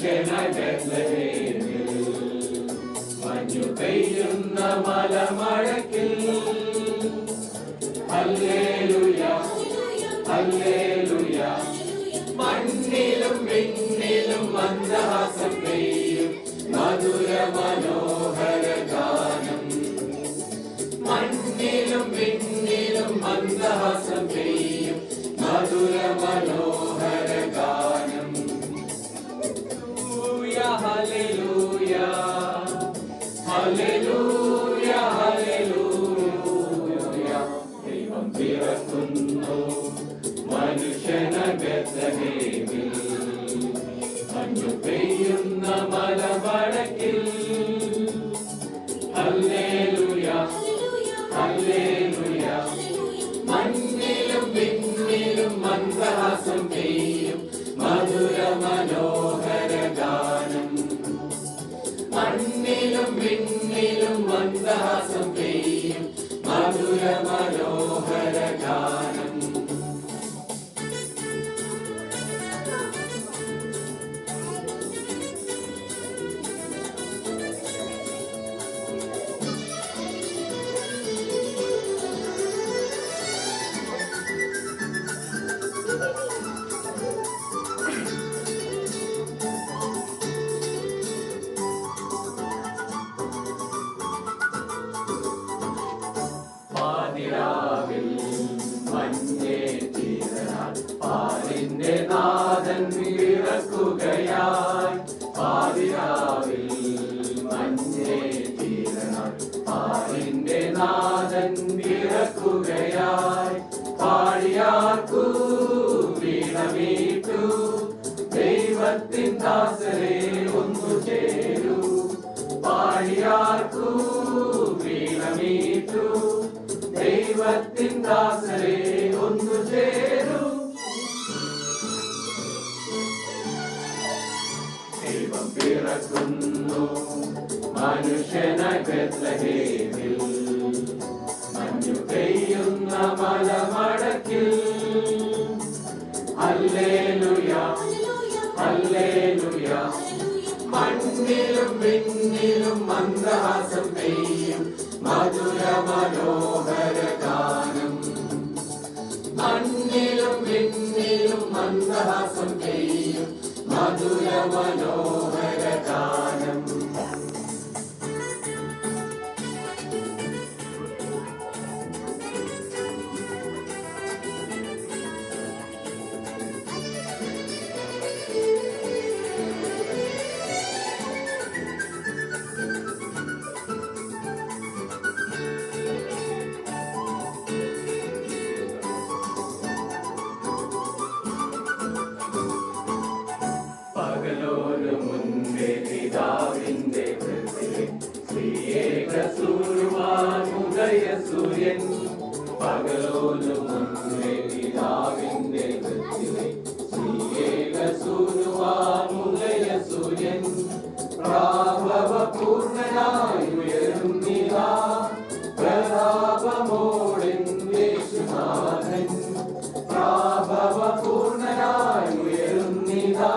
ബെത്ലഹേമിൽ മഞ്ഞു പെയ്യുന്ന മലമഴക്കിൽ hallelujah hallelujah മണ്ണിലും വിണ്ണിലും മന്ദഹാസം പെയ്യും മധുര മനോഹര ഗാനം മണ്ണിലും വിണ്ണിലും മന്ദഹാസം പെയ്യും മധുര മനോഹര ഗാനം ഹല്ലേലൂയ ഹല്ലേലൂയ ഹല്ലേലൂയ ദൈവം പിറക്കുന്നു മനുഷ്യന ബെത്ലഹേമിൽ മഞ്ഞു പെയ്യുന്ന മലമഴക്കിൽ ഹല്ലേലൂയ ഹല്ലേലൂയ മണ്ണിലും വിണ്ണിലും മന്ദഹാസം പെയ്യും മധുര മനോഹര ഗാനം മണ്ണിലും വിണ്ണിലും മന്ദഹാസം പെയ്യും മധുര മനോഹര ഗാനം പാതിരാവിൽ മഞ്ഞേറ്റിരനാൾ പാലിന്റെ നാഥൻ പിറക്കുകയായി പാതിരാവിൽ മഞ്ഞേറ്റിരനാൾ പാലിന്റെ നാഥൻ പിറക്കുകയായി പാടിയാർക്കു വീണമീട്ടു ദൈവത്തിൻ ദാസരെ ഒന്നു ചേരൂ പാടിയാർക്കു വീണമീട്ടു ദൈവത്തിൻ ദാസരെ ഒന്നു ചേരൂ ദൈവം പിറക്കുന്നു മനുഷ്യന ബെത്ലഹേമിൽ മഞ്ഞു പെയ്യുന്ന മലമടക്കിൽ ഹല്ലേലൂയ ഹല്ലേലൂയ മണ്ണിലും വിണ്ണിലും മന്ദഹാസം പെയ്യും മധുര മനോഹര ഗാനം മണ്ണിലും വിണ്ണിലും മന്ദഹാസം പെയ്യും മധുര മനോഹര ഗാനം പകലോന് മുൻപേ പിതാവിന്റെ വൃത്തിലെ ശ്രീയേക സൂര്യൻ സൂര്യൻ പകലോന് മുൻപേ പിതാവിന്റെ വൃത്തിലെ ശ്രീയേക സൂര്യൻ പ്രാഭവ പൂർണ്ണനായി ഉയരുന്നിതാ പ്രതാപമോടിൻ യേശുനാഥൻ പ്രാഭവ പൂർണ്ണനായി ഉയരുന്നിതാ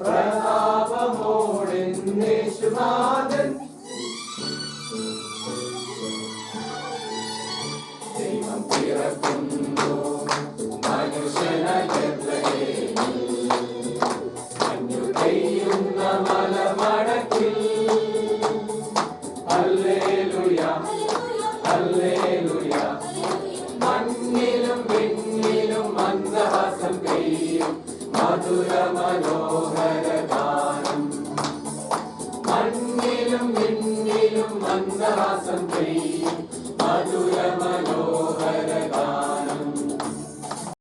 പ്രതാപമോടിൻ യേശുനാഥൻ ദൈവം പിറക്കുന്നു മനുഷ്യന ബെത്ലഹേമിൽ മഞ്ഞു പെയ്യുന്ന മലമടക്കിൽ ഹല്ലേലൂയ ഹല്ലേലൂയ മണ്ണിലും വിണ്ണിലും മന്ദഹാസം പെയ്യും മധുര മനോഹര ഗാനം മണ്ണിലും വിണ്ണിലും മന്ദഹാസം പെയ്യും